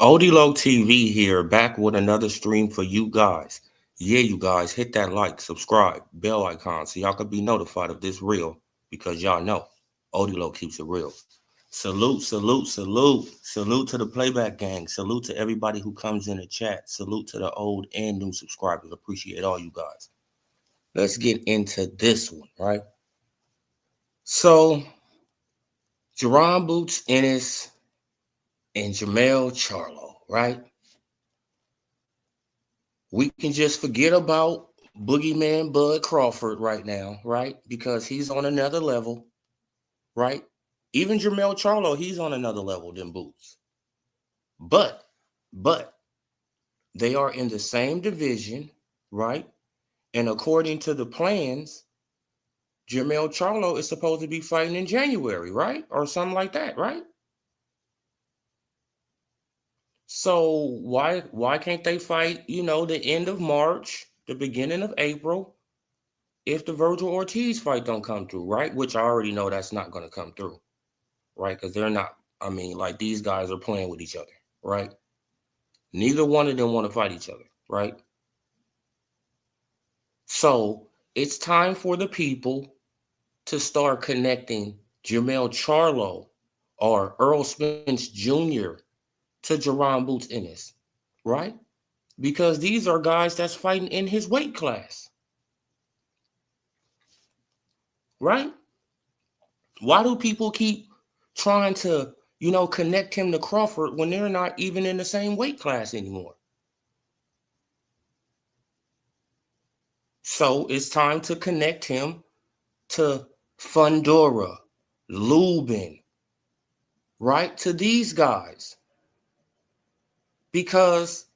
Odilo TV here, back with another stream for you guys. Yeah, you guys, hit that like, subscribe, bell icon so y'all can be notified of this reel because y'all know Odilo keeps it real. Salute, salute, salute. Salute to the playback gang. Salute to everybody who comes in the chat. Salute to the old and new subscribers. Appreciate all you guys. Let's get into this one, right? So, Jerron Boots Ennis and Jamel Charlo, right? We can just forget about Boogeyman Bud Crawford right now, right? Because he's on another level, right? Even Jamel Charlo, he's on another level than Boots. But they are in the same division, right? And according to the plans, Jamel Charlo is supposed to be fighting in January, right? Or something like that, right? So why can't they fight, the end of March, the beginning of April, if the Virgil Ortiz fight don't come through, right? Which I already know that's not going to come through, right? Because they're not, like these guys are playing with each other, right? Neither one of them want to fight each other, right? So it's time for the people to start connecting Jamel Charlo or Earl Spence Jr. to Jerron Boots Ennis, right? Because these are guys that's fighting in his weight class, right? Why do people keep trying to, connect him to Crawford when they're not even in the same weight class anymore? So it's time to connect him to Fundora, Lubin, right? To these guys. Because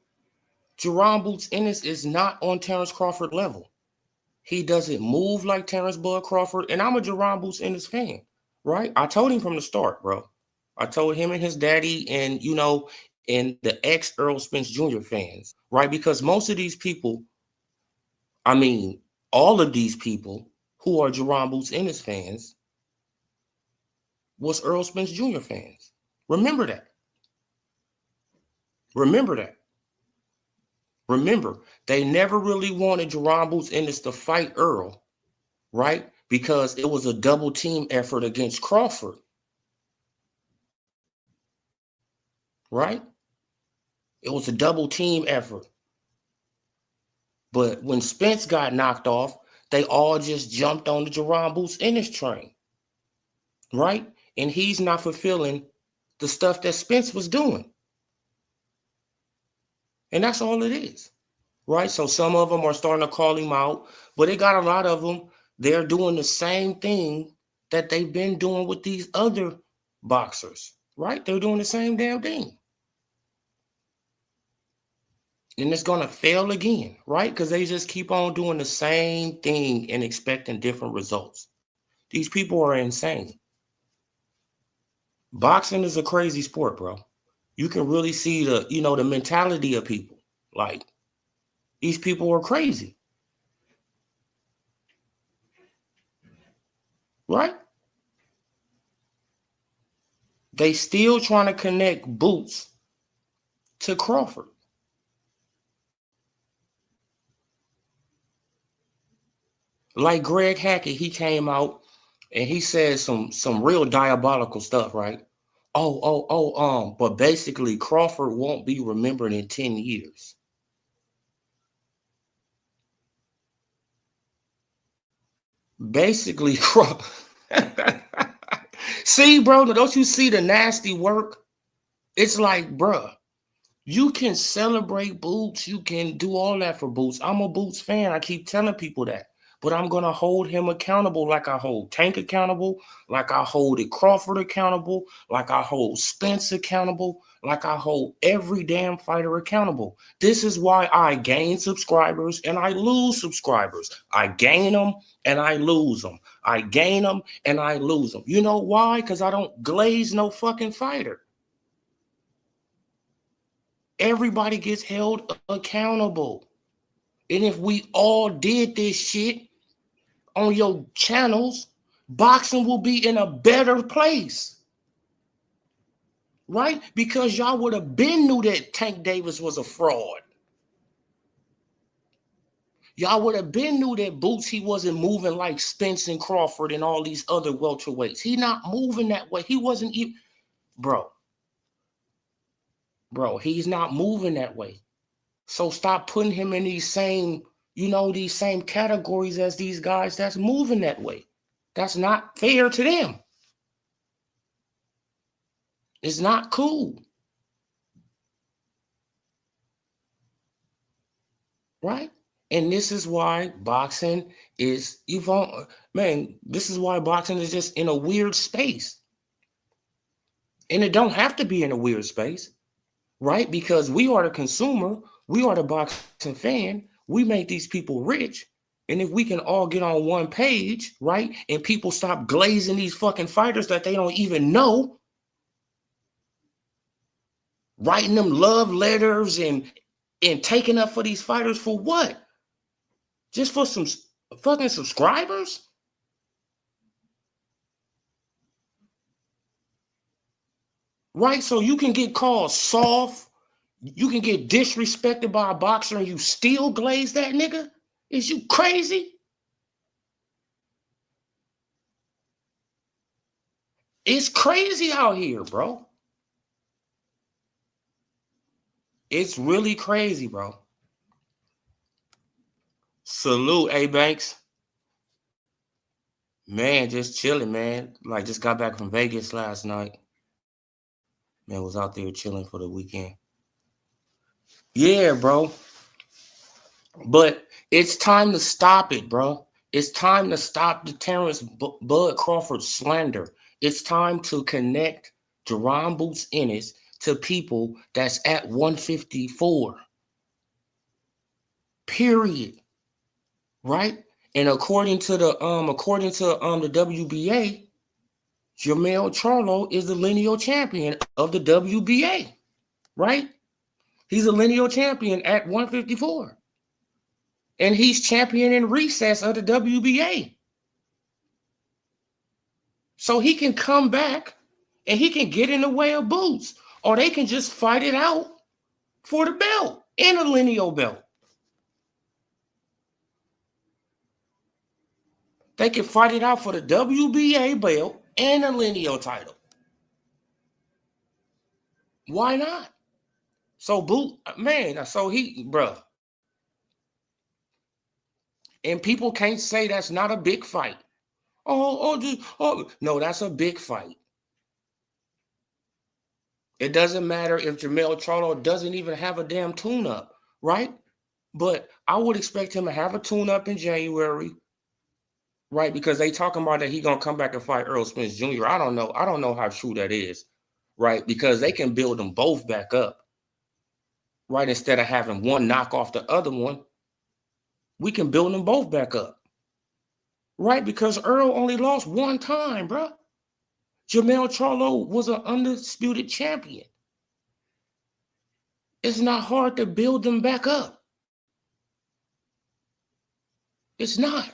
Jerron Boots Ennis is not on Terrence Crawford level. He doesn't move like Terrence Bud Crawford. And I'm a Jerron Boots Ennis fan, right? I told him from the start, bro. I told him and his daddy and the ex Earl Spence Jr. fans, right? Because most of these people, I mean, all of these people who are Jerron Boots Ennis fans was Earl Spence Jr. fans. Remember that. Remember that. Remember, they never really wanted Jerron Boots Ennis to fight Earl, right? Because it was a double team effort against Crawford, right? It was a double team effort. But when Spence got knocked off, they all just jumped on the Jerron Boots Ennis train, right? And he's not fulfilling the stuff that Spence was doing. And that's all it is, right? So some of them are starting to call him out, but they got a lot of them. They're doing the same thing that they've been doing with these other boxers, right? They're doing the same damn thing. And it's going to fail again, right? Because they just keep on doing the same thing and expecting different results. These people are insane. Boxing is a crazy sport, bro. You can really see the mentality of people. Like, these people are crazy, right? They still trying to connect Boots to Crawford. Like Greg Hackett, he came out and he said some real diabolical stuff, right? But basically Crawford won't be remembered in 10 years. Basically, see, bro, don't you see the nasty work? It's like, bruh, you can celebrate Boots. You can do all that for Boots. I'm a Boots fan. I keep telling people that. But I'm going to hold him accountable like I hold Tank accountable, like I hold Crawford accountable, like I hold Spence accountable, like I hold every damn fighter accountable. This is why I gain subscribers and I lose subscribers. I gain them and I lose them. I gain them and I lose them. You know why? Because I don't glaze no fucking fighter. Everybody gets held accountable. And if we all did this shit on your channels, boxing will be in a better place. right? Because y'all would have been knew that Tank Davis was a fraud. Y'all would have been knew that Boots, he wasn't moving like Spence and Crawford and all these other welterweights. He not moving that way. He wasn't even, bro, he's not moving that way. So stop putting him in these same, these same categories as these guys that's moving that way. That's not fair to them. It's not cool. Right? And this is why boxing is, this is why boxing is just in a weird space. And it don't have to be in a weird space, right? Because we are the consumer, we are the boxing fan, we make these people rich. And if we can all get on one page, right? And people stop glazing these fucking fighters that they don't even know, writing them love letters and taking up for these fighters for what? Just for some fucking subscribers? Right? So you can get called soft, you can get disrespected by a boxer and you still glaze that nigga? Is you crazy? It's crazy out here, bro. It's really crazy, bro. Salute, A Banks. Man, just chilling, man. Like, just got back from Vegas last night. Man, was out there chilling for the weekend. Yeah, bro. But it's time to stop it, bro. It's time to stop the Terrence Bud Crawford slander. It's time to connect Jerron Boots Ennis to people that's at 154. Period. Right? And according to the WBA, Jermell Charlo is the lineal champion of the WBA. Right? He's a lineal champion at 154. And he's champion in recess of the WBA. So he can come back and he can get in the way of Boots. Or they can just fight it out for the belt and a lineal belt. They can fight it out for the WBA belt and a lineal title. Why not? So Boot, man, so bruh. And people can't say that's not a big fight. No, that's a big fight. It doesn't matter if Jermell Charlo doesn't even have a damn tune-up, right? But I would expect him to have a tune-up in January, right? Because they talking about that he gonna come back and fight Earl Spence Jr. I don't know how true that is, right? Because they can build them both back up, right? Instead of having one knock off the other one, we can build them both back up, right? Because Earl only lost one time, bro. Jermell Charlo was an undisputed champion. It's not hard to build them back up. It's not.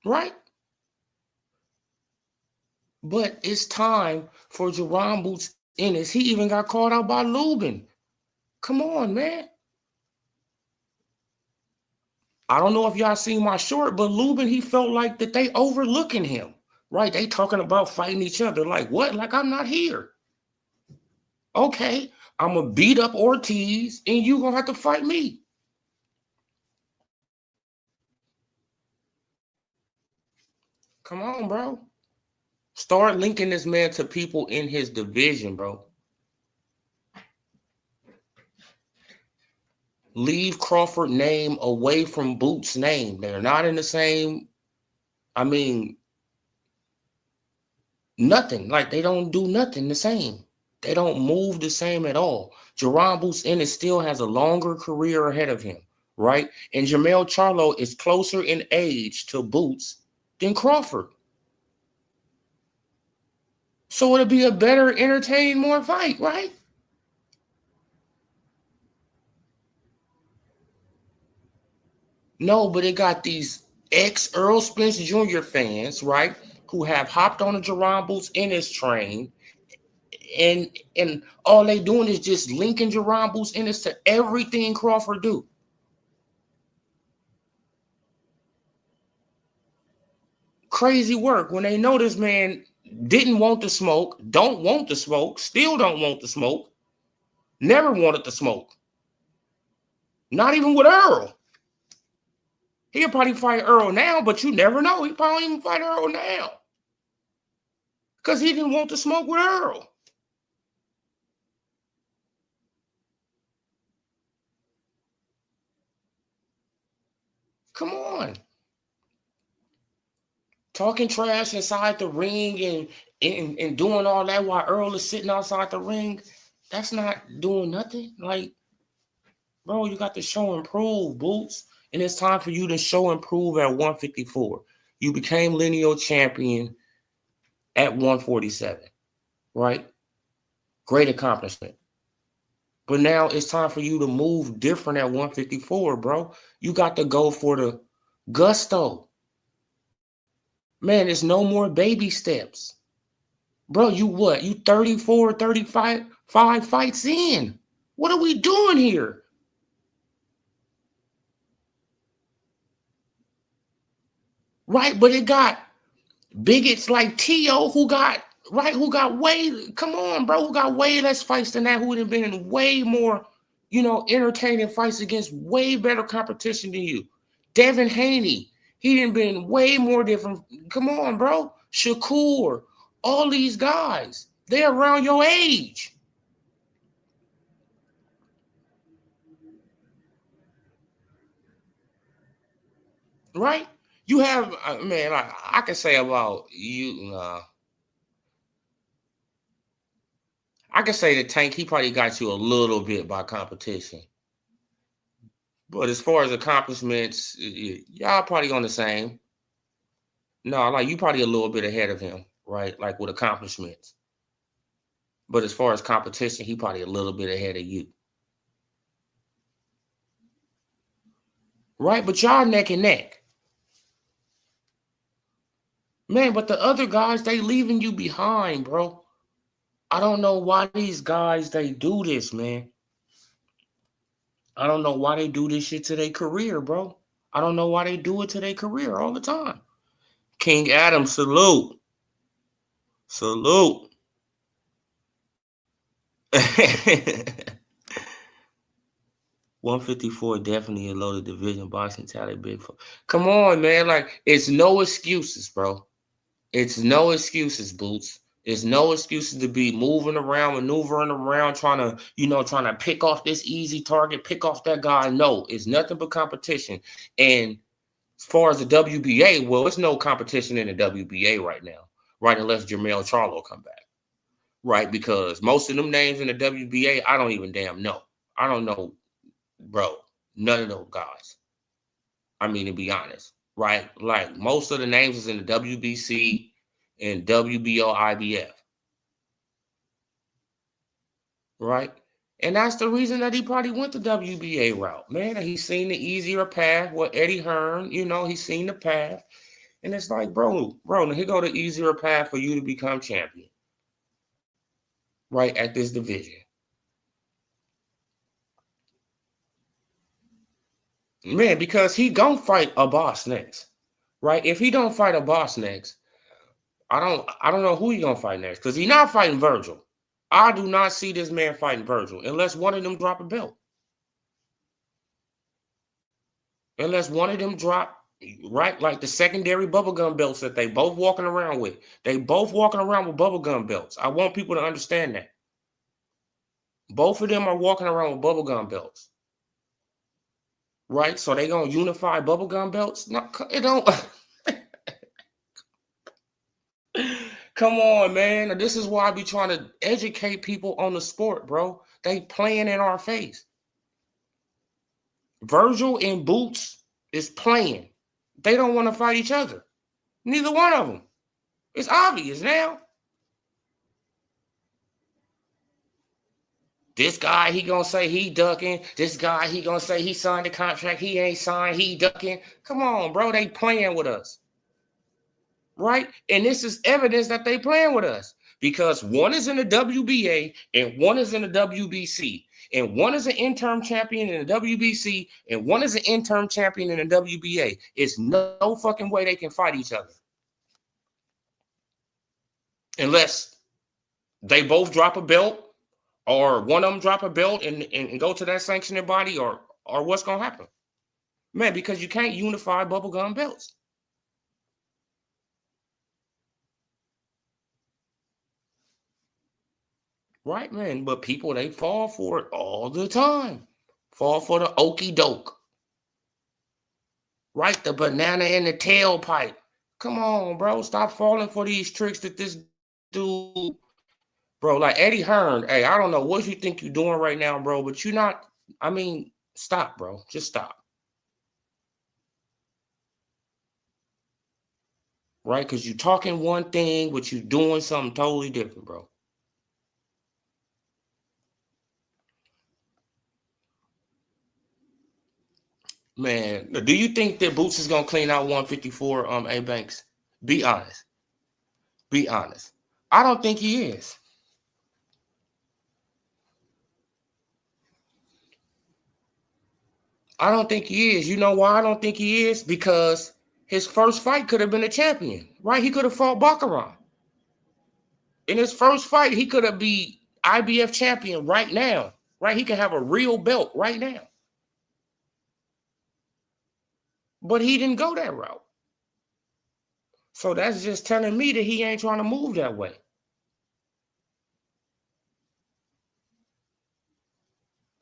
Right? But it's time for Jerron Boots Ennis. He even got called out by Lubin. Come on, man. I don't know if y'all seen my short, but Lubin, he felt like that they overlooking him. Right? They talking about fighting each other. Like, what? Like, I'm not here. Okay, I'm going to beat up Ortiz, and you going to have to fight me. Come on, bro. Start linking this man to people in his division, bro. Leave Crawford name away from Boots' name. They're not in the same, nothing. Like, they don't do nothing the same. They don't move the same at all. Jerron Boots Ennis still has a longer career ahead of him, right? And Jermell Charlo is closer in age to Boots than Crawford. So it'll be a better, entertaining, more fight, right? No, but it got these ex-Earl Spence Jr. fans, right, who have hopped on the Jerron Boots in his train, and all they doing is just linking Jerron Boots in this to everything Crawford do. Crazy work when they know this man didn't want to smoke, don't want to smoke, still don't want to smoke, never wanted to smoke. Not even with Earl. He'll probably fight Earl now, but you never know. He probably even fight Earl now. Because he didn't want to smoke with Earl. Come on. Talking trash inside the ring and doing all that while Earl is sitting outside the ring. That's not doing nothing. Like, bro, you got to show and prove, Boots. And it's time for you to show and prove at 154. You became lineal champion at 147, right? Great accomplishment. But now it's time for you to move different at 154, bro. You got to go for the gusto. Man, it's no more baby steps. Bro, you what? You 34, 35 fights in. What are we doing here? Right, but it got bigots like T.O. who got way, come on, bro, who got way less fights than that, who would have been in way more, entertaining fights against way better competition than you. Devin Haney, he didn't been way more different. Come on, bro. Shakur, all these guys, they're around your age. Right? You have, man, I can say about you, I can say the Tank, he probably got you a little bit by competition. But as far as accomplishments, y'all probably on the same. No, like you probably a little bit ahead of him, right? Like with accomplishments. But as far as competition, he probably a little bit ahead of you. Right? But y'all neck and neck. Man, but the other guys, they leaving you behind, bro. I don't know why these guys, they do this, man. I don't know why they do this shit to their career, bro. I don't know why they do it to their career all the time. King Adam, salute. Salute. 154 definitely a loaded division boxing talent, big for. Come on, man. Like, it's no excuses, bro. It's no excuses, Boots. It's no excuses to be moving around, maneuvering around, trying to pick off this easy target, pick off that guy. No, it's nothing but competition. And as far as the WBA, well, it's no competition in the WBA right now, right? Unless Jermell Charlo come back, right? Because most of them names in the WBA, I don't even damn know. I don't know, bro. None of those guys. I mean, to be honest, right? Like most of the names is in the WBC and WBO, IBF, right? And that's the reason that he probably went the WBA route, man. He's seen the easier path. What Eddie Hearn, he's seen the path. And it's like, bro, here go the easier path for you to become champion, right, at this division. Man, because he gonna fight a boss next, right? If he don't fight a boss next, I don't know who he gonna fight next, because he's not fighting Virgil. I do not see this man fighting Virgil unless one of them drop a belt. Unless one of them drop, right, like the secondary bubblegum belts that they both walking around with. They both walking around with bubblegum belts. I want people to understand that. Both of them are walking around with bubblegum belts. Right? So they gonna unify bubblegum belts? No, it don't. Come on, man. This is why I be trying to educate people on the sport, bro. They playing in our face. Virgil and Boots is playing. They don't want to fight each other. Neither one of them. It's obvious now. This guy, he gonna say he ducking. This guy, he gonna say he signed the contract. He ain't signed. He ducking. Come on, bro. They playing with us, right? And this is evidence that they playing with us because one is in the WBA and one is in the WBC. And one is an interim champion in the WBC and one is an interim champion in the WBA. It's no fucking way they can fight each other. Unless they both drop a belt or one of them drop a belt and go to that sanctioning body or what's going to happen. Man, because you can't unify bubblegum belts. Right, man. But people, they fall for it all the time. Fall for the okie doke. Right, the banana in the tailpipe. Come on, bro. Stop falling for these tricks that this dude, bro. Like Eddie Hearn. Hey, I don't know what you think you're doing right now, bro, but you're not. I mean, stop, bro. Just stop. Right? Because you're talking one thing, but you're doing something totally different, bro. Man, do you think that Boots is gonna clean out 154? A Banks. Be honest. Be honest. I don't think he is. I don't think he is. You know why I don't think he is? Because his first fight could have been a champion, right? He could have fought Baccarat. In his first fight, he could have been IBF champion right now, right? He could have a real belt right now. But he didn't go that route. So that's just telling me that he ain't trying to move that way.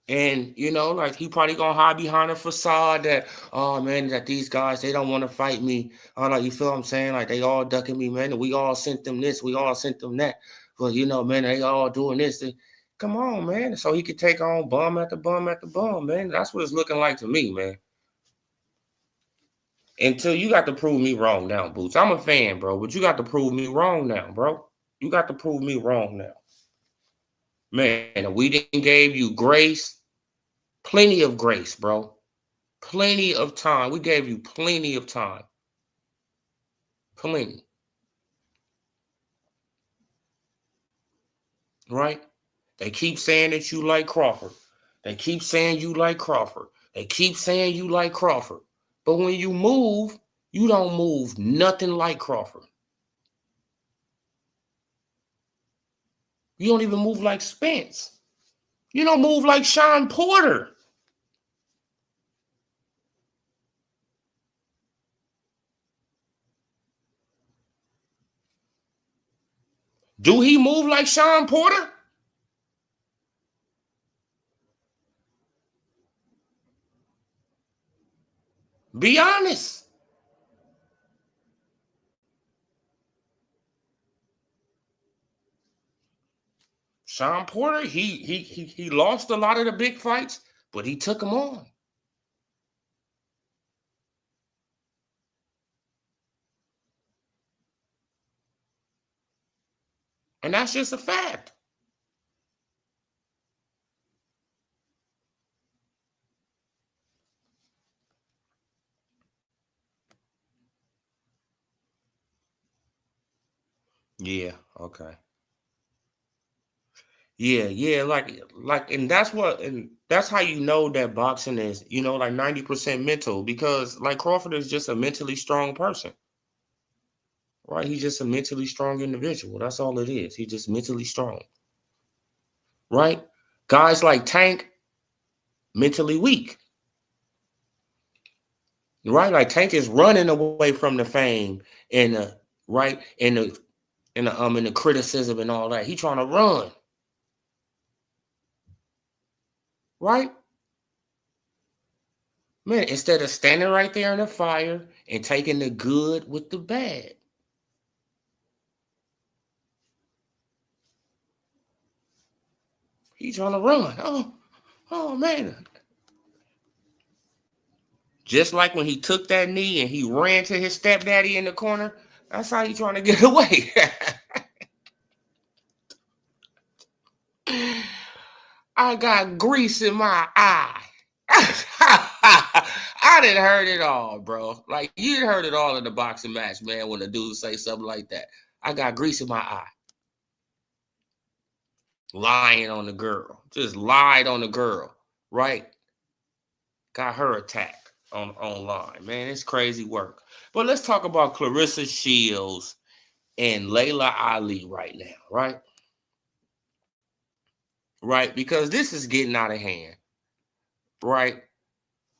And, you know, like he probably going to hide behind a facade that, oh, man, that these guys, they don't want to fight me. Oh, like, you feel what I'm saying? Like, they all ducking me, man. And we all sent them this. We all sent them that. But, you know, man, they all doing this. Come on, man. So he could take on bum after bum after bum, man. That's what it's looking like to me, man. Until you got to prove me wrong now, Boots. I'm a fan, bro, but you got to prove me wrong now, bro. You got to prove me wrong now. Man, we didn't gave you grace. Plenty of grace, bro. Plenty of time. We gave you plenty of time. Plenty. Right? They keep saying that you like Crawford. They keep saying you like Crawford. They keep saying you like Crawford. But when you move, you don't move nothing like Crawford. You don't even move like Spence. You don't move like Sean Porter. Do he move like Sean Porter? Be honest. Sean Porter, he lost a lot of the big fights, but he took them on. And that's just a fact. Yeah, okay. Yeah, like, and that's how you know that boxing is, you know, like 90% mental, because like Crawford is just a mentally strong person, right? He's just a mentally strong individual. That's all it is. He's just mentally strong, right? Guys like Tank, mentally weak, right? Like Tank is running away from the fame and right and the criticism and all that. He trying to run, right? Man, instead of standing right there in the fire and taking the good with the bad. He's trying to run. Oh man. Just like when he took that knee and he ran to his stepdaddy in the corner, that's how he's trying to get away. I got grease in my eye. I didn't heard it all, bro. Like you didn't heard it all in the boxing match, man. When the dude say something like that, I got grease in my eye. Lying on the girl, just lied on the girl, right? Got her attacked on online, man. It's crazy work. But let's talk about Clarissa Shields and Laila Ali right now, right? Right, because this is getting out of hand, right?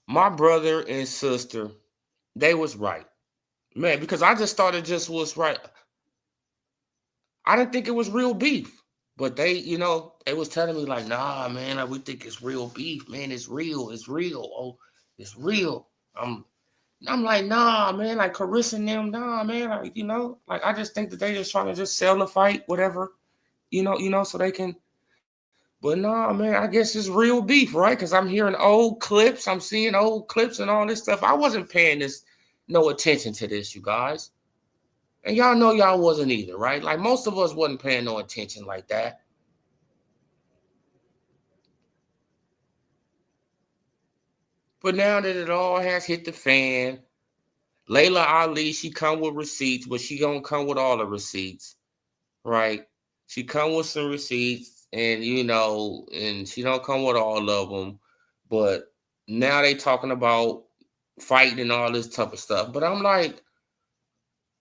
My brother and sister, they was right, man. Because I just thought it just was right. I didn't think it was real beef, but they, they was telling me like, nah, man, like, we think it's real beef, man. It's real, it's real. Oh, it's real. I'm like, nah, man, like Clarissa and them, nah, man, like, like I just think that they just trying to just sell the fight, whatever, so they can. But nah, man, I guess it's real beef, right? Because I'm hearing old clips, I'm seeing old clips and all this stuff. I wasn't paying no attention to this, you guys. And y'all know y'all wasn't either, right? Like most of us wasn't paying no attention like that. But now that it all has hit the fan, Laila Ali, she come with receipts, but she don't come with all the receipts, right? She come with some receipts, and and she don't come with all of them. But now they talking about fighting and all this type of stuff. But I'm like,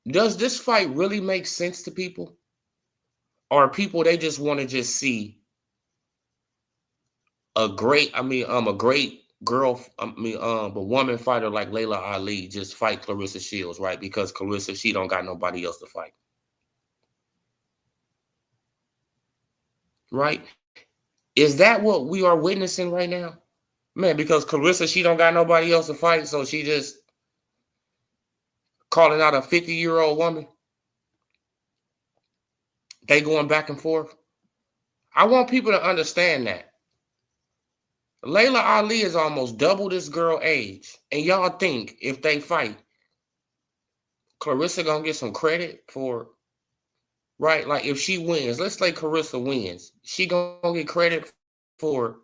does this fight really make sense to people? Or people they just want to just see a great girl, a woman fighter like Laila Ali just fight Clarissa Shields, right? Because Clarissa, she don't got nobody else to fight. Right? Is that what we are witnessing right now? Man, because Clarissa, she don't got nobody else to fight, so she just calling out a 50-year-old woman. They going back and forth. I want people to understand that. Laila Ali is almost double this girl age. And y'all think if they fight, Clarissa gonna get some credit for, right? Like if she wins, let's say Clarissa wins, she gonna get credit for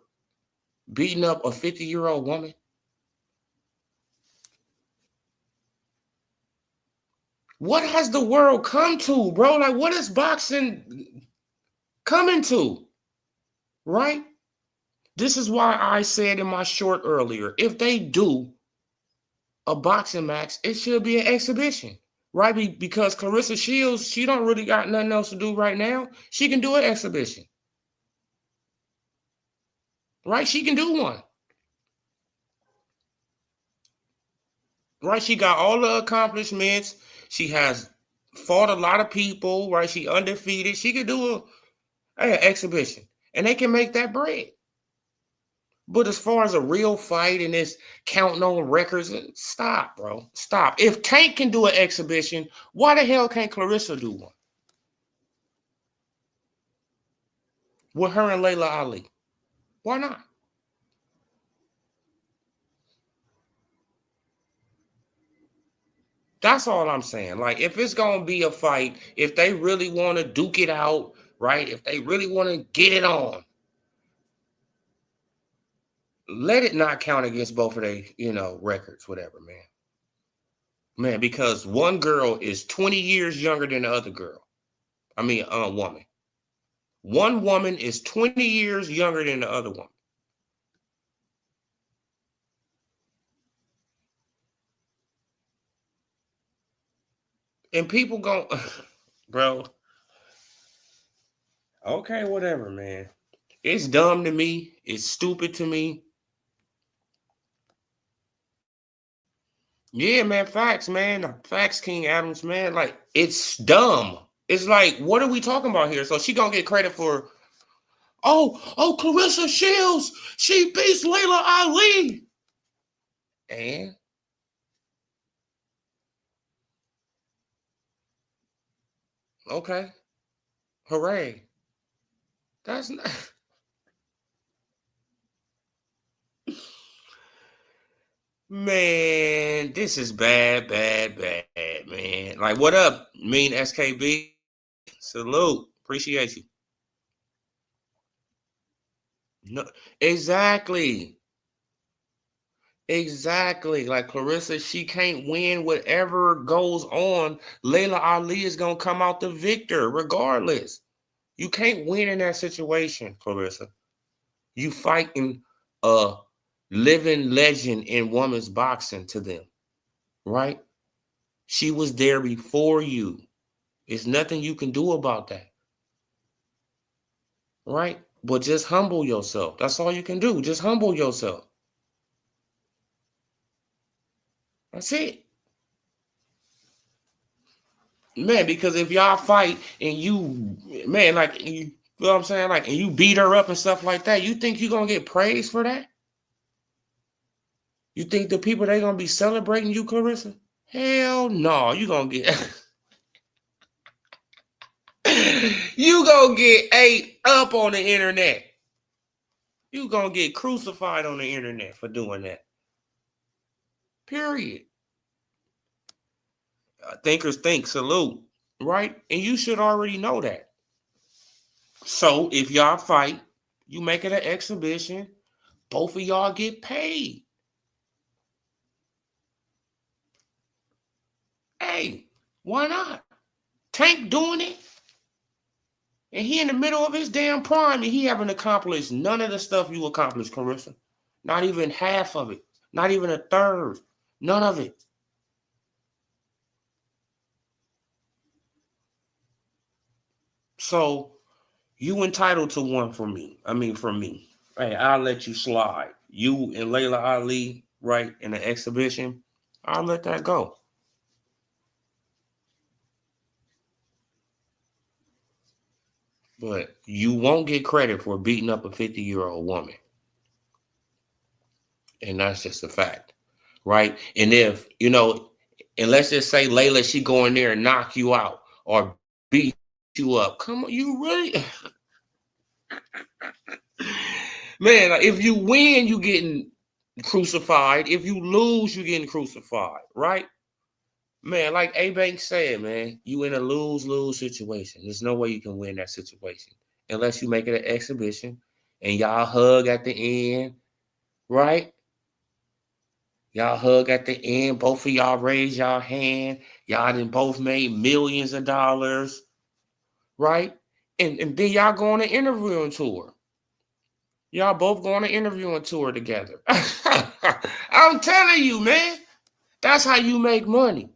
beating up a 50-year-old woman? What has the world come to, bro? Like what is boxing coming to? Right? This is why I said in my short earlier, if they do a boxing match, it should be an exhibition, right? Because Clarissa Shields, she don't really got nothing else to do right now. She can do an exhibition, right? She can do one, right? She got all the accomplishments. She has fought a lot of people, right? She undefeated. She could do an exhibition, and they can make that bread. But as far as a real fight and this counting on records, stop, bro. Stop. If Tank can do an exhibition, why the hell can't Clarissa do one? With her and Laila Ali. Why not? That's all I'm saying. Like, if it's going to be a fight, if they really want to duke it out, right? If they really want to get it on, let it not count against both of their, records, whatever, man. Man, because one girl is 20 years younger than the other girl. Woman. One woman is 20 years younger than the other one. And people go, bro, okay, whatever, man. It's dumb to me. It's stupid to me. Yeah, man, facts, man. Facts, King Adams, man. Like, it's dumb. It's like, what are we talking about here? So she gonna get credit for, Clarissa Shields, she beats Laila Ali. And okay, hooray. That's not man, this is bad, bad, bad, man. Like, what up, mean SKB? Salute. Appreciate you. No, exactly. Exactly. Like Clarissa, she can't win whatever goes on. Laila Ali is gonna come out the victor regardless. You can't win in that situation, Clarissa. You fighting a living legend in women's boxing to them, right? She was there before you. There's nothing you can do about that, right? But just humble yourself. That's all you can do. Just humble yourself. That's it. Man, because if y'all fight and you, man, like, you know what I'm saying? Like, and you beat her up and stuff like that, you think you're going to get praised for that? You think the people, they going to be celebrating you, Clarissa? Hell no. You going to get, you going to get ate up on the internet. You going to get crucified on the internet for doing that. Period. Thinkers think, salute, right? And you should already know that. So if y'all fight, you make it an exhibition, both of y'all get paid. Hey, why not? Tank doing it, and he in the middle of his damn prime, and he haven't accomplished none of the stuff you accomplished, Clarissa. Not even half of it. Not even a third. None of it. So you entitled to one from me. I mean, from me. Hey, I'll let you slide. You and Laila Ali, right, in the exhibition, I'll let that go. But you won't get credit for beating up a 50-year-old woman. And that's just a fact, right? And if, and let's just say Laila, she go in there and knock you out or beat you up. Come on, you really... Man, if you win, you getting crucified. If you lose, you getting crucified, right? Man, like A-Bank said, man, you in a lose-lose situation. There's no way you can win that situation unless you make it an exhibition and y'all hug at the end, right? Y'all hug at the end. Both of y'all raise y'all hand. Y'all done both made millions of dollars, right? And then y'all go on an interviewing tour. Y'all both go on an interviewing tour together. I'm telling you, man, that's how you make money.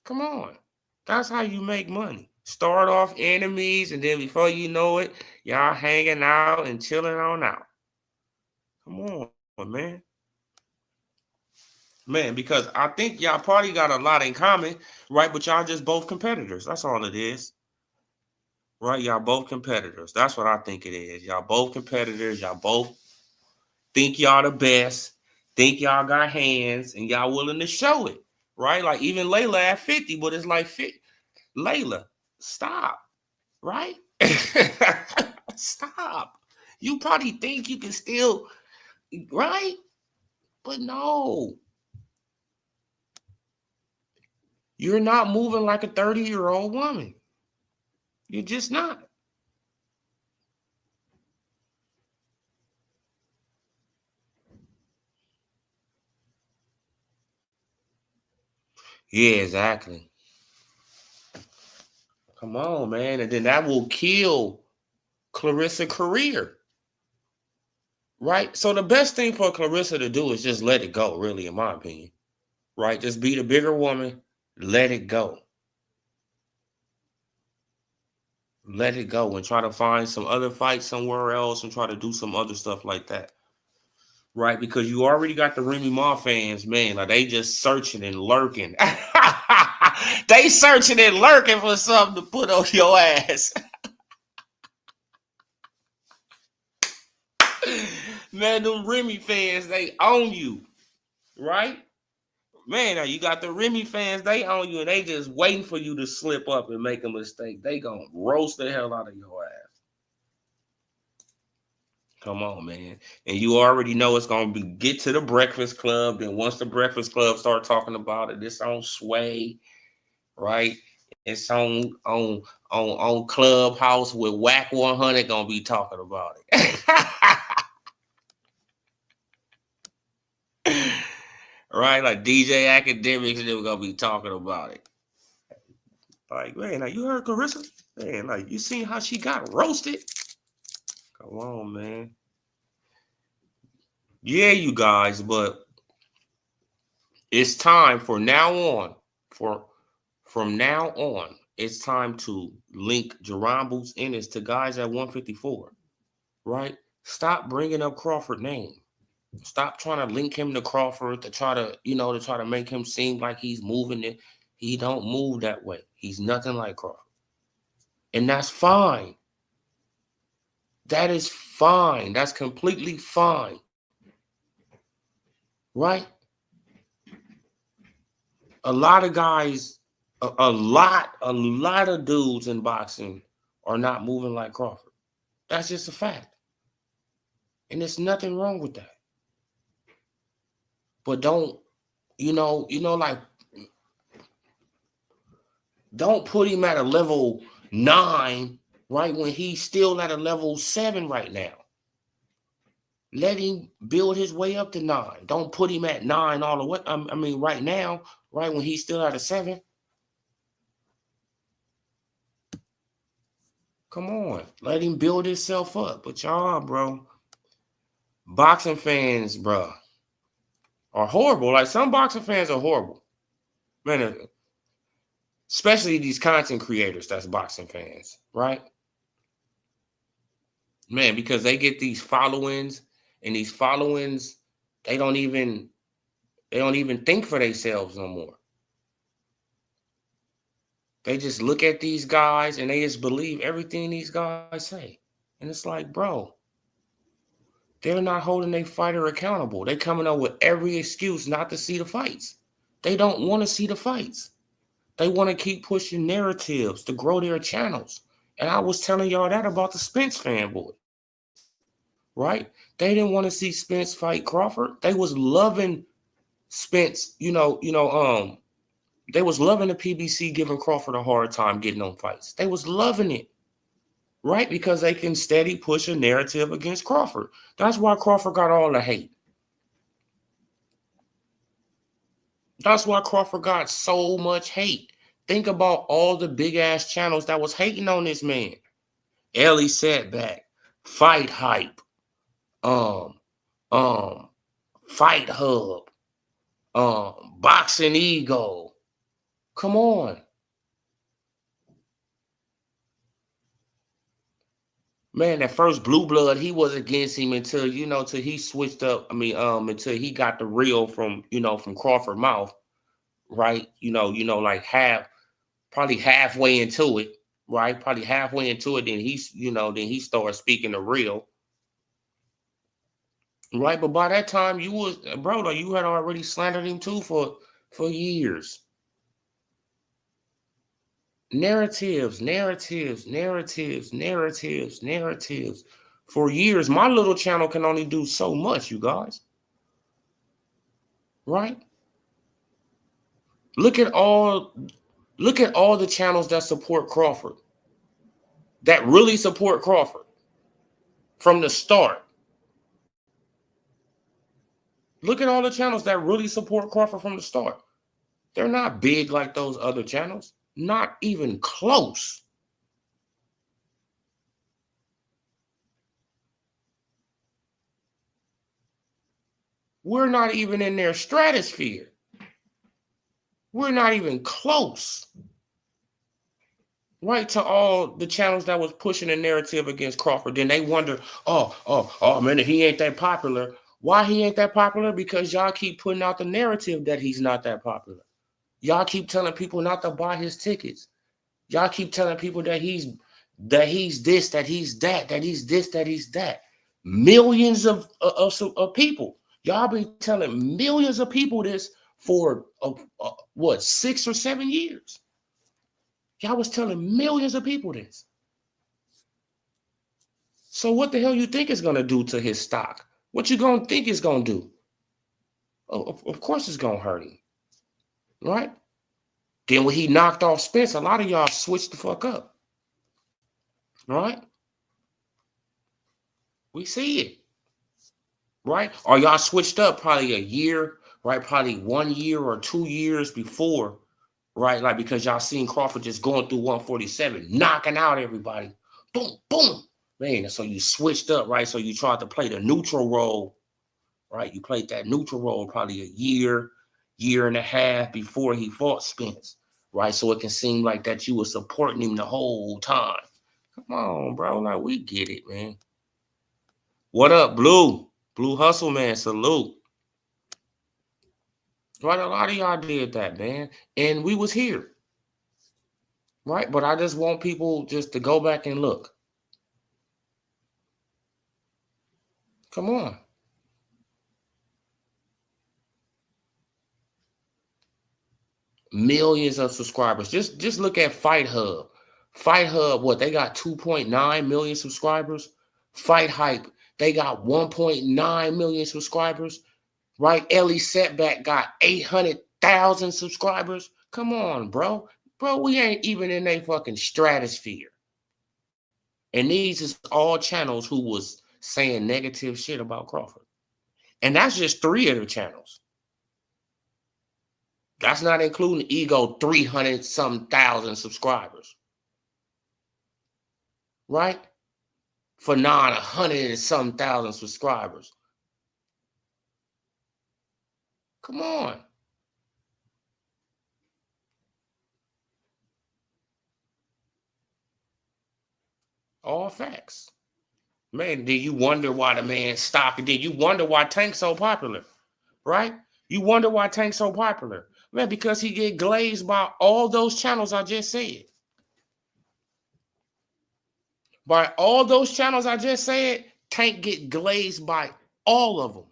Come on. That's how you make money. Start off enemies, and then before you know it, y'all hanging out and chilling on out. Come on, man. Man, because I think y'all probably got a lot in common, right? But y'all just both competitors. That's all it is. Right? Y'all both competitors. That's what I think it is. Y'all both competitors. Y'all both think y'all the best, think y'all got hands, and y'all willing to show it. Right? Like even Laila at 50, but it's like, Laila, stop. Right? Stop. You probably think you can still, right? But no. You're not moving like a 30-year-old woman. You're just not. Yeah, exactly. Come on, man. And then that will kill Clarissa's career. Right? So the best thing for Clarissa to do is just let it go, really, in my opinion. Right? Just be the bigger woman. Let it go. Let it go and try to find some other fight somewhere else and try to do some other stuff like that. Right? Because you already got the Remy Ma fans, man. Like they just searching and lurking. They searching and lurking for something to put on your ass. Man, them Remy fans, they own you. Right? Man, now you got the Remy fans, they own you and they just waiting for you to slip up and make a mistake. They gonna roast the hell out of your ass. Come on, man. And you already know it's gonna be get to the Breakfast Club. Then once the Breakfast Club start talking about it, this on Sway, right? It's on Clubhouse with Whack 100 gonna be talking about it. Right? Like DJ Academics, and they were gonna be talking about it. Like, man, like you heard Clarissa? Man, like you seen how she got roasted? Come on, man. Yeah, you guys, but it's time from now on, it's time to link Jerron Boots Ennis to guys at 154, right? Stop bringing up Crawford name. Stop trying to link him to Crawford to try to make him seem like he's moving it. He don't move that way. He's nothing like Crawford. And that's fine. That is fine. That's completely fine. Right? A lot of guys, a lot of dudes in boxing are not moving like Crawford. That's just a fact. And there's nothing wrong with that. But don't put him at a level 9, right, when he's still at a level 7 right now. Let him build his way up to 9. Don't put him at 9 all the way. I mean, right now, right, when he's still at a 7. Come on. Let him build himself up. But y'all, bro, boxing fans, bro, are horrible. Like, some boxing fans are horrible. Man, especially these content creators that's boxing fans, right? Man, because they get these followings, and these followings, they don't even think for themselves no more. They just look at these guys and they just believe everything these guys say. And it's like, bro, they're not holding their fighter accountable. They're coming up with every excuse not to see the fights. They don't want to see the fights. They want to keep pushing narratives to grow their channels. And I was telling y'all that about the Spence fanboy. Right? They didn't want to see Spence fight Crawford. They was loving Spence, they was loving the PBC giving Crawford a hard time getting on fights. They was loving it, right? Because they can steady push a narrative against Crawford. That's why Crawford got all the hate. That's why Crawford got so much hate. Think about all the big-ass channels that was hating on this man. Ellie Setback, Fight Hype, Fight Hub, Boxing Ego. Come on. Man, that first Blue Blood, he was against him until he switched up. Until he got the real from Crawford mouth, right? Like probably halfway into it, right? Probably halfway into it, then he started speaking the real. Right, but by that time you had already slandered him too for years. Narratives. For years, my little channel can only do so much, you guys. Right? Look at all the channels that support Crawford. That really support Crawford from the start. Look at all the channels that really support Crawford from the start. They're not big like those other channels. Not even close. We're not even in their stratosphere. We're not even close. Right, to all the channels that was pushing the narrative against Crawford. Then they wonder, oh man, he ain't that popular. Why he ain't that popular? Because y'all keep putting out the narrative that he's not that popular. Y'all keep telling people not to buy his tickets. Y'all keep telling people that he's this, that he's that he's this, that he's that. Millions of people. Y'all been telling millions of people this for 6 or 7 years. Y'all was telling millions of people this. So what the hell you think it's going to do to his stock? What you going to think it's going to do? Of course it's going to hurt him. Right? Then when he knocked off Spence, a lot of y'all switched the fuck up. Right? We see it. Right? Or y'all switched up probably a year, right? Probably 1 year or 2 years before, right? Like because y'all seen Crawford just going through 147, knocking out everybody. Boom, boom. Man, so you switched up, right? So you tried to play the neutral role, right? You played that neutral role probably a year, year and a half before he fought Spence, right? So it can seem like that you were supporting him the whole time. Come on, bro. Like, we get it, man. What up, Blue? Blue Hustle, man. Salute. Right? A lot of y'all did that, man. And we was here. Right? But I just want people just to go back and look. Come on. Millions of subscribers. Just look at Fight Hub. Fight Hub, what? They got 2.9 million subscribers. Fight Hype, they got 1.9 million subscribers. Right? Ellie Setback got 800,000 subscribers. Come on, bro. Bro, we ain't even in a fucking stratosphere. And these is all channels who was saying negative shit about Crawford. And that's just 3 of the channels. That's not including Ego 300-something thousand subscribers. Right? For 100-something thousand subscribers. Come on. All facts. Man, did you wonder why the man stopped? Did you wonder why Tank's so popular? Right? You wonder why Tank's so popular. Man, because he get glazed by all those channels I just said. By all those channels I just said, Tank get glazed by all of them.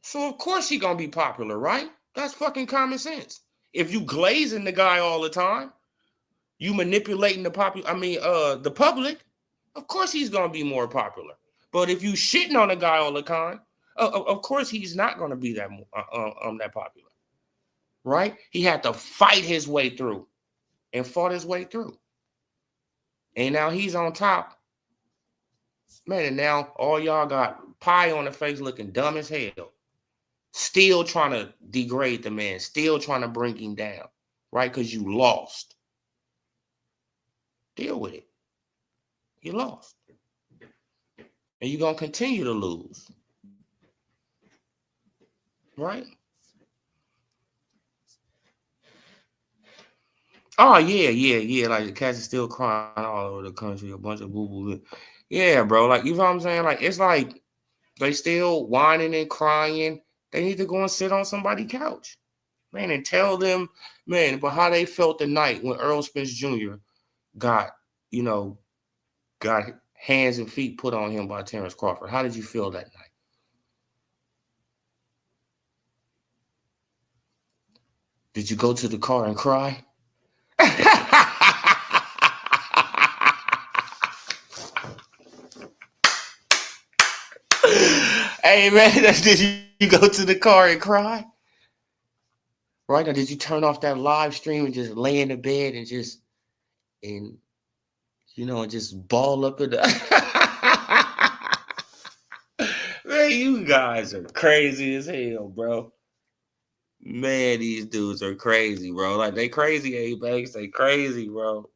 So of course he gonna be popular, right? That's fucking common sense. If you glazing the guy all the time, you manipulating the the public, of course he's gonna be more popular. But if you shitting on a guy all the time, of course he's not gonna be that that popular, right? He had to fight his way through, and fought his way through, and now he's on top, man. And now all y'all got pie on the face, looking dumb as hell, still trying to degrade the man, still trying to bring him down, right? Because you lost. Deal with it. You lost. And you're going to continue to lose. Right? Oh, yeah. Like the cats are still crying all over the country, a bunch of boo-boo. Yeah, bro. Like, you know what I'm saying? Like, it's like they still whining and crying. They need to go and sit on somebody's couch. Man, and tell them, man, about how they felt the night when Earl Spence Jr. got hands and feet put on him by Terrence Crawford. How did you feel that night? Did you go to the car and cry? Hey, man, did you go to the car and cry? Right? Now, did you turn off that live stream and just lay in the bed and just ball up in the... Man, you guys are crazy as hell, bro. Man, these dudes are crazy, bro. Like, they crazy, A-Banks. They crazy, bro.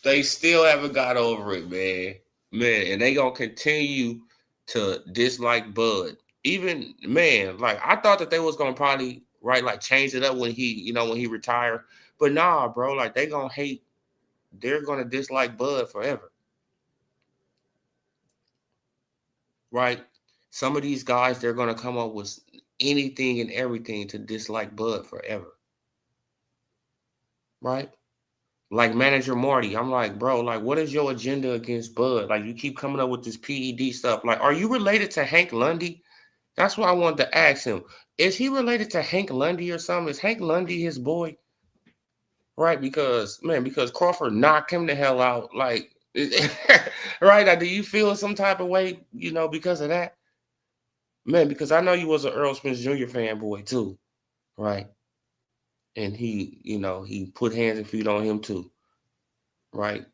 They still haven't got over it, man. Man, and they gonna continue to dislike Bud. Even, man, like, I thought that they was gonna probably, right, like, change it up when he retired. But nah, bro, like, they gonna hate. They're gonna dislike Bud forever. Right? Some of these guys, they're gonna come up with anything and everything to dislike Bud forever. Right? Like Manager Marty, I'm like, bro, like, what is your agenda against Bud? Like, you keep coming up with this PED stuff. Like, are you related to Hank Lundy? That's what I wanted to ask him. Is he related to Hank Lundy or something? Is Hank Lundy his boy? Right? Because Crawford knocked him the hell out. Like, right? Like, do you feel some type of way, because of that? Man, because I know you was an Earl Spence Jr. fanboy too, right? And he put hands and feet on him too, right?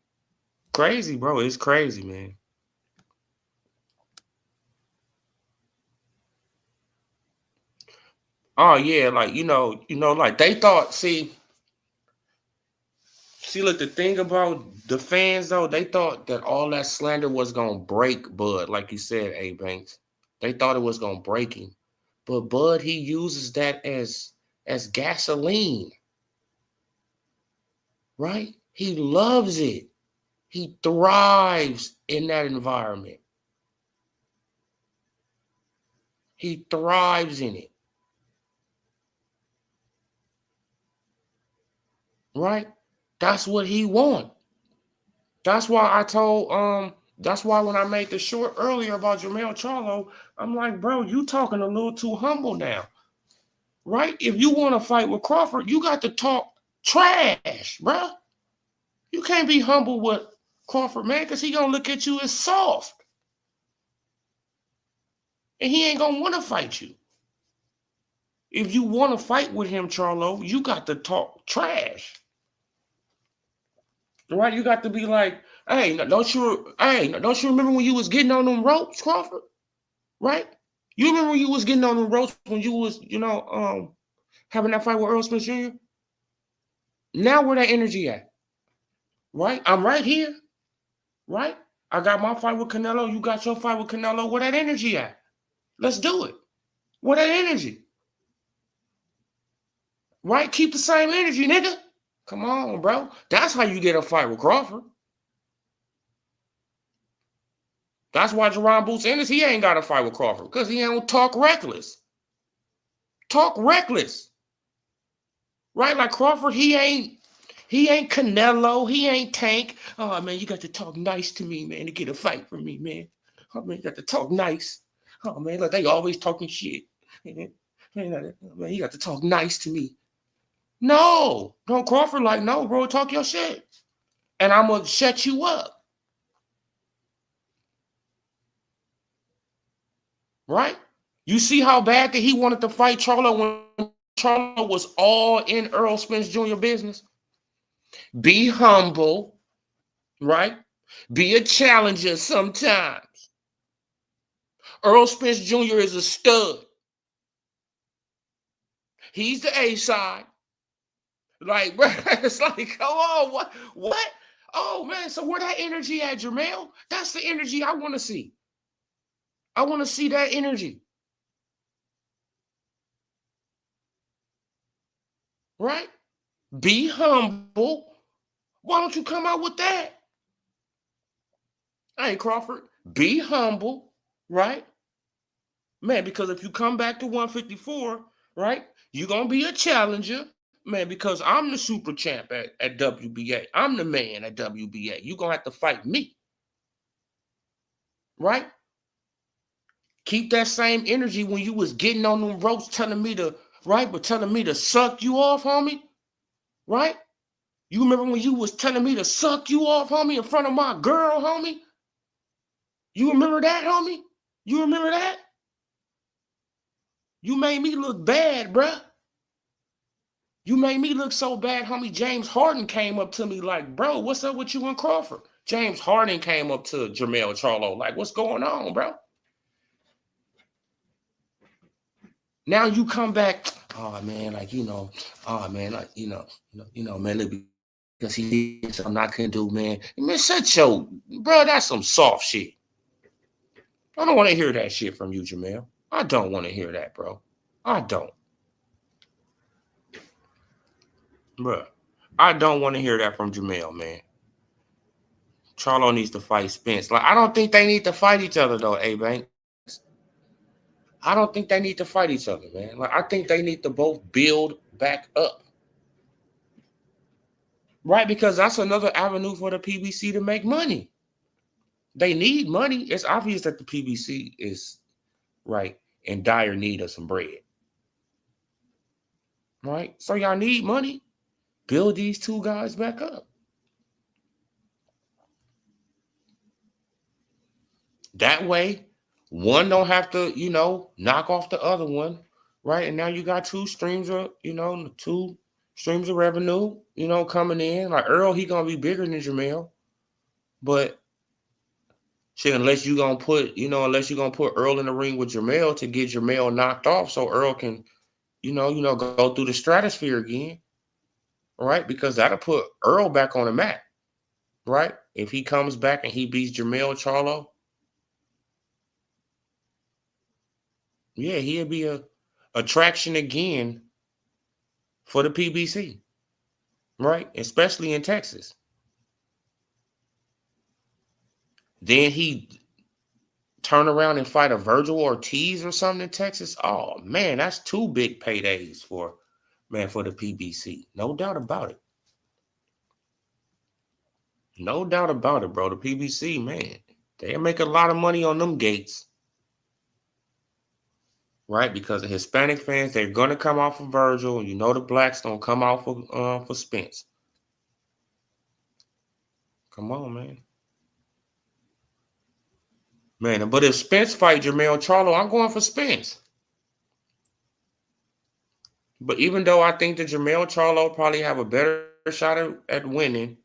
Crazy, bro. It's crazy, man. Oh yeah, like like they thought. Look, the thing about the fans though, they thought that all that slander was gonna break Bud, like you said, A Banks. They thought it was gonna break him, but Bud he uses that as gasoline, right? He loves it. He thrives in that environment. He thrives in it, right? That's what he wants. That's why I told that's why when I made the short earlier about Charlo, I'm like, bro, you talking a little too humble now. Right? If you want to fight with Crawford, you got to talk trash, bro. You can't be humble with Crawford, man, because he gonna look at you as soft. And he ain't gonna want to fight you. If you want to fight with him, Charlo, you got to talk trash. Right? You got to be like, don't you remember when you was getting on them ropes, Crawford? Right? You remember when you was getting on them ropes when you was, having that fight with Earl Smith Jr.? Now where that energy at? Right? I'm right here. Right? I got my fight with Canelo. You got your fight with Canelo. Where that energy at? Let's do it. Where that energy? Right? Keep the same energy, nigga. Come on, bro. That's how you get a fight with Crawford. That's why Jerron Boots Ennis, he ain't got a fight with Crawford because he ain't talk reckless. Talk reckless. Right? Like Crawford, he ain't Canelo. He ain't Tank. Oh, man, you got to talk nice to me, man, to get a fight from me, man. Oh, man, you got to talk nice. Oh, man, look, they always talking shit. Man, you got to talk nice to me. No. Don't Crawford like, no, bro, talk your shit. And I'm going to shut you up. Right? You see how bad that he wanted to fight Charlo when Charlo was all in Earl Spence Jr. business? Be humble, right? Be a challenger sometimes. Earl Spence Jr. is a stud. He's the A side. Like, bro, it's like, come on, what? Oh, man, so where that energy at, Jermell? That's the energy I want to see. I want to see that energy. Right? Be humble. Why don't you come out with that? Hey, Crawford, be humble, right? Man, because if you come back to 154, right, you're going to be a challenger, man, because I'm the super champ at WBA. I'm the man at WBA. You're going to have to fight me, right? Keep that same energy when you was getting on them ropes telling me to, right, but telling me to suck you off, homie, right? You remember when you was telling me to suck you off, homie, in front of my girl, homie? You remember that, homie? You remember that? You made me look bad, bruh. You made me look so bad, homie. James Harden came up to me like, bro, what's up with you and Crawford? James Harden came up to Charlo like, what's going on, bro? Now you come back, oh man, like oh man, like man, because he did something I couldn't do, man. Man, shut your, bro. That's some soft shit. I don't want to hear that shit from you, Jamel. I don't want to hear that, bro. I don't. Bro, I don't want to hear that from Jamel, man. Charlo needs to fight Spence. Like, I don't think they need to fight each other, though, A-Banks. I don't think they need to fight each other, man. Like, I think they need to both build back up. Right? Because that's another avenue for the PBC to make money. They need money. It's obvious that the PBC is, right, in dire need of some bread. Right? So y'all need money. Build these two guys back up. That way, One don't have to, knock off the other one, right? And now you got two streams of, two streams of revenue, coming in. Like Earl, he gonna be bigger than Jamel, but shit, unless you're gonna put Earl in the ring with Jamel to get Jamel knocked off, so Earl can, go through the stratosphere again, right? Because that'll put Earl back on the map, right? If he comes back and he beats Jamel Charlo, yeah, he'll be a attraction again for the PBC, right? Especially in Texas. Then he turn around and fight a Virgil Ortiz or something in Texas. Oh man, that's two big paydays for the PBC. No doubt about it. No doubt about it, bro. The PBC, man, they make a lot of money on them gates. Right? Because the Hispanic fans, they're gonna come off of Virgil, and the blacks don't come off of for Spence. Come on, man. Man, but if Spence fight Jermell Charlo, I'm going for Spence. But even though I think that Jermell Charlo probably have a better shot at winning,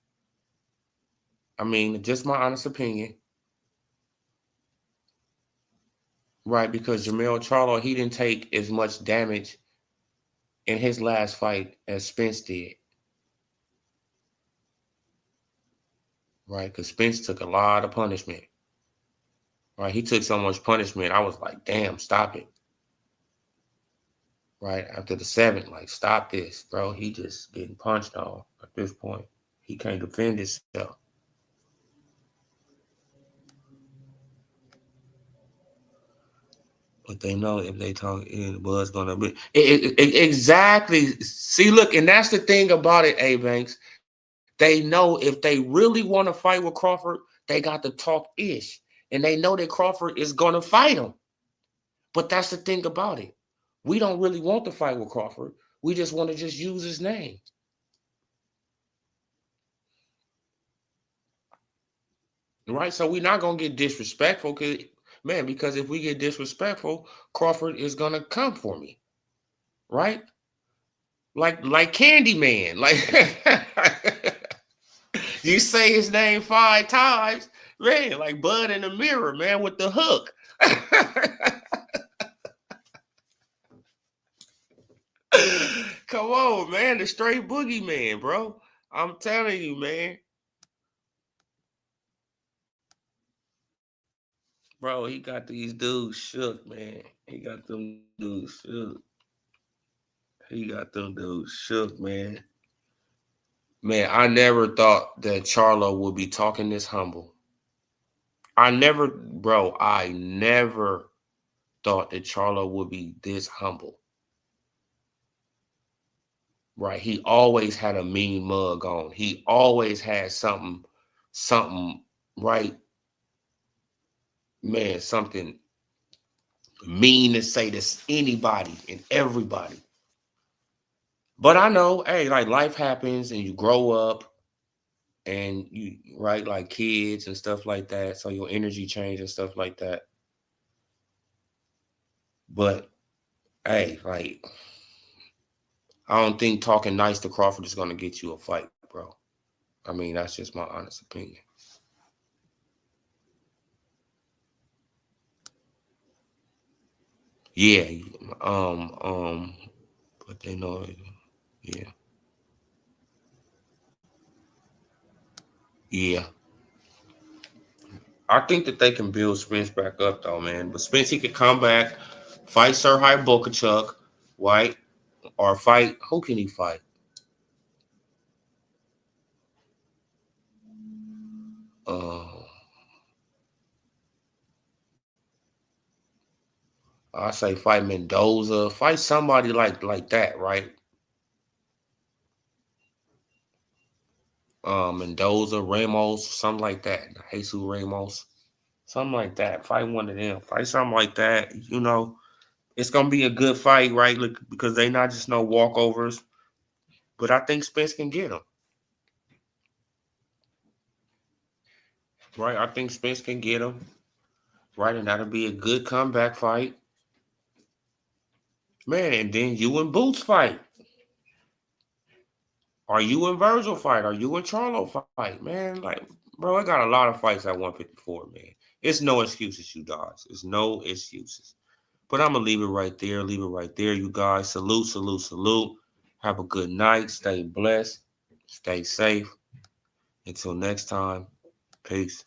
I mean, just my honest opinion, right? Because Jermell Charlo, he didn't take as much damage in his last fight as Spence did, right? Because Spence took a lot of punishment, right? He took so much punishment, I was like, damn, stop it. Right after the seventh, like, stop this, bro. He just getting punched on at this point. He can't defend himself. But they know if they talk, it was gonna be exactly. See, look, and that's the thing about it, A Banks. They know if they really want to fight with Crawford, they got to talk ish, and they know that Crawford is gonna fight him. But that's the thing about it. We don't really want to fight with Crawford. We just want to just use his name. Right? So we're not gonna get disrespectful, because if we get disrespectful, Crawford is gonna come for me. Right? Like Candyman. Like you say his name 5 times, man, like Bud in the Mirror, man, with the hook. Come on, man, the straight boogeyman, bro. I'm telling you, man. Bro, he got these dudes shook, man. He got them dudes shook. He got them dudes shook, man. Man, I never thought that Charlo would be talking this humble. I never thought that Charlo would be this humble. Right. He always had a mean mug on. He always had something, right? Man, something mean to say to anybody and everybody. But I know, hey, like life happens and you grow up and you, right, like kids and stuff like that. So your energy change and stuff like that. But hey, like, I don't think talking nice to Crawford is going to get you a fight, bro. I mean, that's just my honest opinion. Yeah, but they know, yeah, yeah. I think that they can build Spence back up though, man. But Spence, he could come back, fight Serhii Bokachuk, right? Or fight, who can he fight? Uh, I say fight Mendoza, fight somebody like that, right? Mendoza, Ramos, something like that. Jesus Ramos, something like that. Fight one of them. Fight something like that. It's gonna be a good fight, right? Look, because they not just no walkovers. But I think Spence can get him. Right? I think Spence can get him. right? And that'll be a good comeback fight. Man, and then you and Boots fight. Are you and Virgil fight? Are you and Charlo fight? Man, like, bro, I got a lot of fights at 154, man. It's no excuses, you guys. It's no excuses. But I'm going to leave it right there. Leave it right there, you guys. Salute, salute, salute. Have a good night. Stay blessed. Stay safe. Until next time, peace.